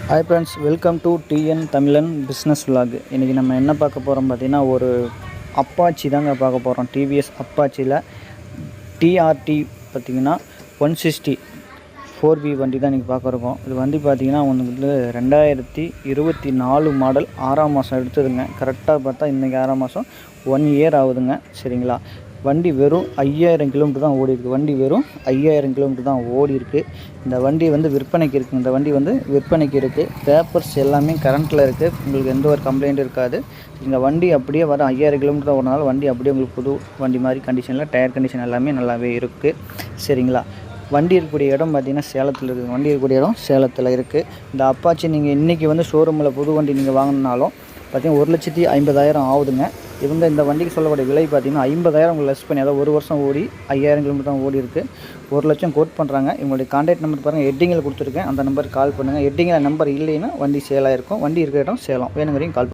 Hi friends, welcome to TN தமிழன் business vlog. இன்றைக்கி நம்ம என்ன பார்க்க போகிறோம் பார்த்திங்கன்னா, ஒரு அப்பாச்சி தாங்க பார்க்க போகிறோம். டிவிஎஸ் அப்பாச்சியில் டிஆர்டி பார்த்திங்கன்னா 160 4V வண்டி தான் இன்றைக்கி பார்க்குறோம். இது வண்டி பார்த்திங்கன்னா உங்களுக்கு 2024 மாடல் 6ஆம் மாதம் எடுத்ததுங்க. கரெக்டாக பார்த்தா இன்றைக்கி 6ஆம் மாதம் 1 இயர் ஆகுதுங்க. சரிங்களா? வண்டி வெறும் 5000 கிலோமீட்டர் தான் ஓடி இருக்குது. வண்டி வெறும் 5000 கிலோமீட்டர் தான் ஓடி இருக்குது. இந்த வண்டி விற்பனைக்கு இருக்குது. இந்த வண்டி விற்பனைக்கு இருக்குது. பேப்பர்ஸ் எல்லாமே கரண்ட்டில் இருக்குது. உங்களுக்கு எந்த ஒரு கம்ப்ளைண்ட்டும் இருக்காது. இந்த வண்டி அப்படியே வர 5000 கிலோமீட்டர் தான் ஓடினாலும் வண்டி அப்படியே உங்களுக்கு புது வண்டி மாதிரி கண்டிஷனில், டயர் கண்டிஷன் எல்லாமே நல்லாவே இருக்குது. சரிங்களா? வண்டி இருக்கக்கூடிய இடம் பார்த்திங்கன்னா சேலத்தில் இருக்குது. வண்டி இருக்கக்கூடிய இடம் சேலத்தில் இருக்குது. இந்த அப்பாச்சி நீங்கள் இன்றைக்கி ஷோரூமில் புது வண்டி நீங்கள் வாங்கினாலும் பார்த்திங்கன்னா 1,50,000 ஆகுதுங்க. இந்த வண்டிக்கு சொல்லக்கூடிய விலை பார்த்திங்கன்னா 50,000 உங்களுக்கு லெஸ் பண்ணி, அதாவது 1 வருஷம் ஓடி 5000 கிலோமீட்டர் தான் ஓடி இருக்குது. 1 லட்சம் கோட் பண்ணுறாங்க. இவங்களுடைய கான்டாக்ட் நம்பர் பாருங்கள், ஹெட்டிங்கில் கொடுத்துருக்கேன். அந்த நம்பருக்கு கால் பண்ணுங்கள். ஹெட்டிங்கில் நம்பர் இல்லைன்னா வண்டி சேலாக இருக்கும். வண்டி இருக்கிற இடம் சேலம். வேணுங்கிறீங்க கால்